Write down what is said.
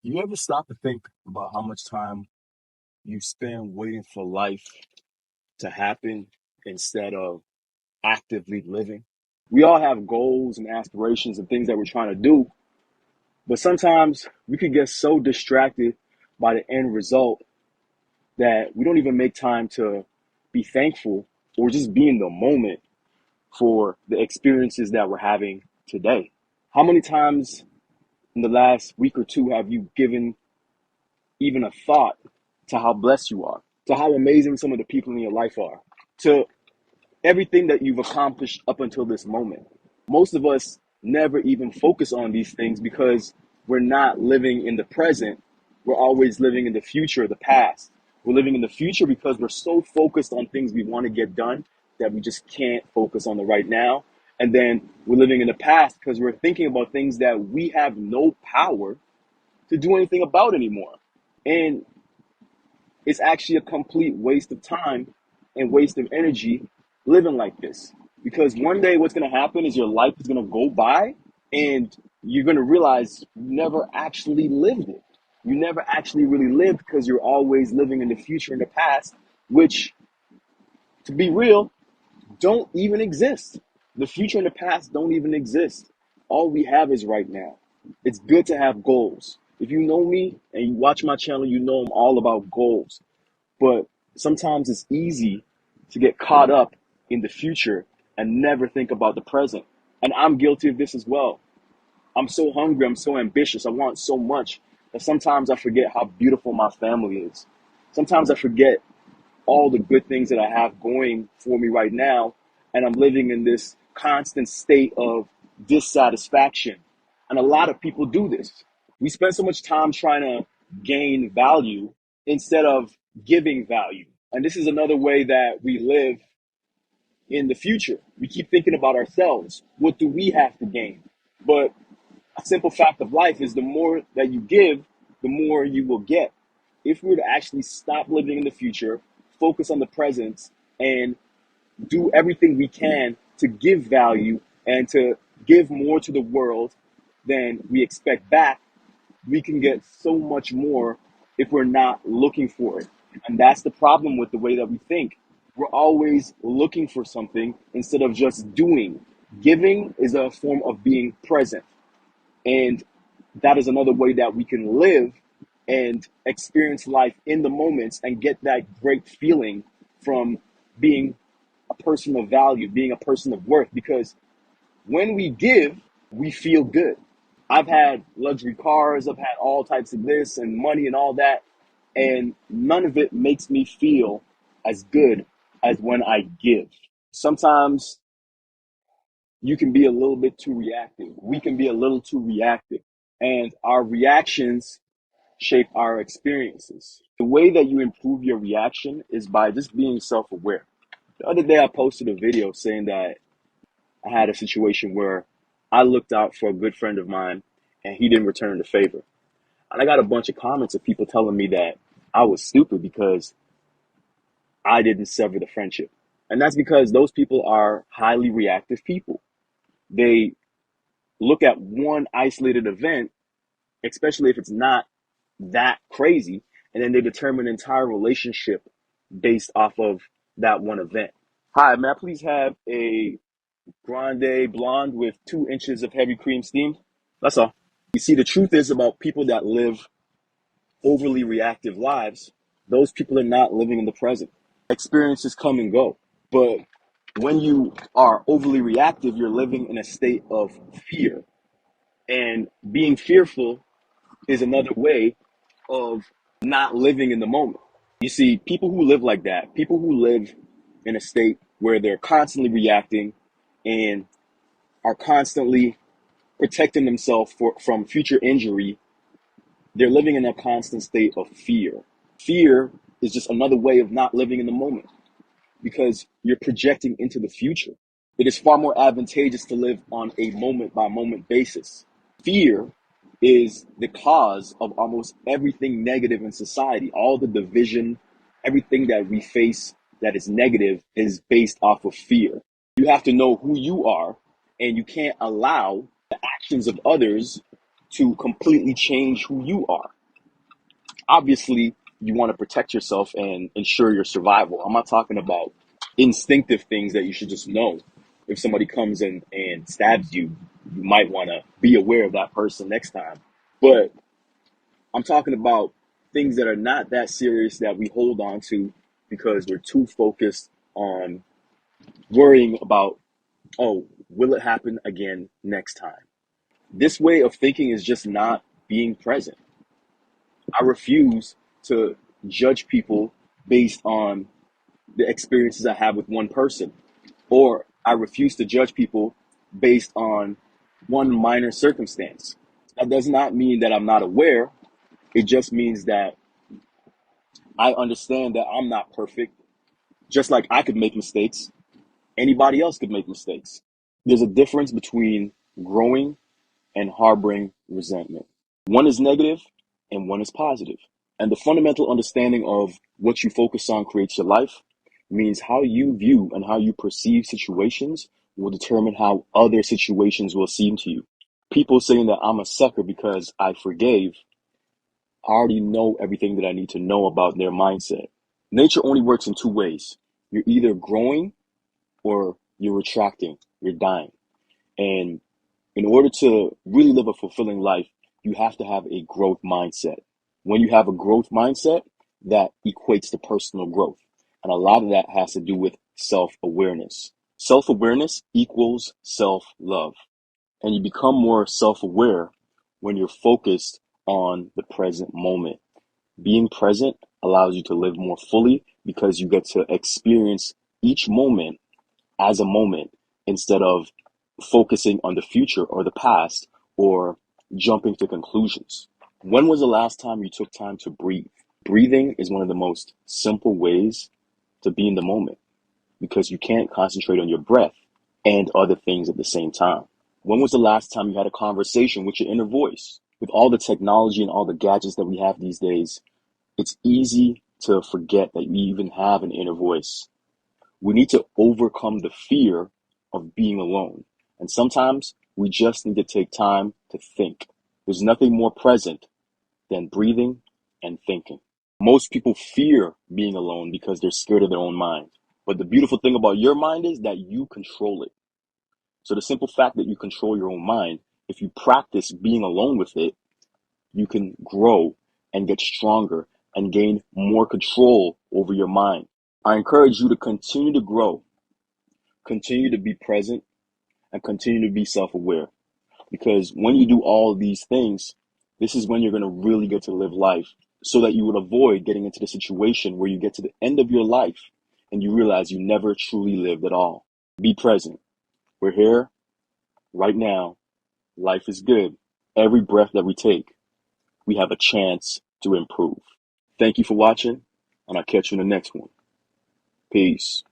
You ever stop to think about how much time you spend waiting for life to happen instead of actively living? We all have goals and aspirations and things that we're trying to do, but sometimes we can get so distracted by the end result that we don't even make time to be thankful or just be in the moment for the experiences that we're having today. How many times in the last week or two have you given even a thought to how blessed you are, to how amazing some of the people in your life are, to everything that you've accomplished up until this moment? Most of us never even focus on these things because we're not living in the present. We're always living in the future, the past. We're living in the future because we're so focused on things we want to get done that we just can't focus on the right now. And then we're living in the past because we're thinking about things that we have no power to do anything about anymore. And it's actually a complete waste of time and waste of energy living like this. Because one day what's going to happen is your life is going to go by and you're going to realize you never actually lived it. You never actually really lived because you're always living in the future and the past, which, to be real, don't even exist. The future and the past don't even exist. All we have is right now. It's good to have goals. If you know me and you watch my channel, you know I'm all about goals. But sometimes it's easy to get caught up in the future and never think about the present. And I'm guilty of this as well. I'm so hungry, I'm so ambitious, I want so much that sometimes I forget how beautiful my family is. Sometimes I forget all the good things that I have going for me right now, and I'm living in this constant state of dissatisfaction. And a lot of people do this. We spend so much time trying to gain value instead of giving value. And this is another way that we live in the future. We keep thinking about ourselves. What do we have to gain? But a simple fact of life is the more that you give, the more you will get. If we were to actually stop living in the future, focus on the present, and do everything we can to give value and to give more to the world than we expect back, we can get so much more if we're not looking for it. And that's the problem with the way that we think. We're always looking for something instead of just doing. Giving is a form of being present. And that is another way that we can live and experience life in the moments and get that great feeling from being a person of value, being a person of worth. Because when we give, we feel good. I've had luxury cars, I've had all types of this and money and all that, and none of it makes me feel as good as when I give. Sometimes you can be a little bit too reactive. We can be a little too reactive, and our reactions shape our experiences. The way that you improve your reaction is by just being self-aware. The other day I posted a video saying that I had a situation where I looked out for a good friend of mine and he didn't return the favor. And I got a bunch of comments of people telling me that I was stupid because I didn't sever the friendship. And that's because those people are highly reactive people. They look at one isolated event, especially if it's not that crazy, and then they determine an entire relationship based off of that one event. Hi, may I please have a grande blonde with 2 inches of heavy cream steamed? That's all. You see, the truth is about people that live overly reactive lives, those people are not living in the present. Experiences come and go. But when you are overly reactive, you're living in a state of fear. And being fearful is another way of not living in the moment. You see, people who live like that, people who live in a state where they're constantly reacting and are constantly protecting themselves from future injury, they're living in a constant state of fear. Fear is just another way of not living in the moment because you're projecting into the future. It is far more advantageous to live on a moment by moment basis. Fear is the cause of almost everything negative in society. All the division, everything that we face that is negative is based off of fear. You have to know who you are, and you can't allow the actions of others to completely change who you are. Obviously, you want to protect yourself and ensure your survival. I'm not talking about instinctive things that you should just know. If somebody comes in and stabs you, you might want to be aware of that person next time. But I'm talking about things that are not that serious that we hold on to because we're too focused on worrying about, oh, will it happen again next time? This way of thinking is just not being present. I refuse to judge people based on the experiences I have with one person, or I refuse to judge people based on one minor circumstance. That does not mean that I'm not aware. It just means that I understand that I'm not perfect. Just like I could make mistakes, anybody else could make mistakes. There's a difference between growing and harboring resentment. One is negative and one is positive. And the fundamental understanding of what you focus on creates your life means how you view and how you perceive situations will determine how other situations will seem to you. People saying that I'm a sucker because I forgave, I already know everything that I need to know about their mindset. Nature only works in two ways. You're either growing or you're retracting, you're dying. And in order to really live a fulfilling life, you have to have a growth mindset. When you have a growth mindset, that equates to personal growth. And a lot of that has to do with self-awareness. Self-awareness equals self-love. And you become more self-aware when you're focused on the present moment. Being present allows you to live more fully because you get to experience each moment as a moment instead of focusing on the future or the past or jumping to conclusions. When was the last time you took time to breathe? Breathing is one of the most simple ways to be in the moment because you can't concentrate on your breath and other things at the same time. When was the last time you had a conversation with your inner voice? With all the technology and all the gadgets that we have these days, it's easy to forget that you even have an inner voice. We need to overcome the fear of being alone. And sometimes we just need to take time to think. There's nothing more present than breathing and thinking. Most people fear being alone because they're scared of their own mind. But the beautiful thing about your mind is that you control it. So the simple fact that you control your own mind, if you practice being alone with it, you can grow and get stronger and gain more control over your mind. I encourage you to continue to grow, continue to be present, and continue to be self-aware. Because when you do all of these things, this is when you're going to really get to live life so that you would avoid getting into the situation where you get to the end of your life and you realize you never truly lived at all. Be present. We're here right now. Life is good. Every breath that we take, we have a chance to improve. Thank you for watching, and I'll catch you in the next one. Peace.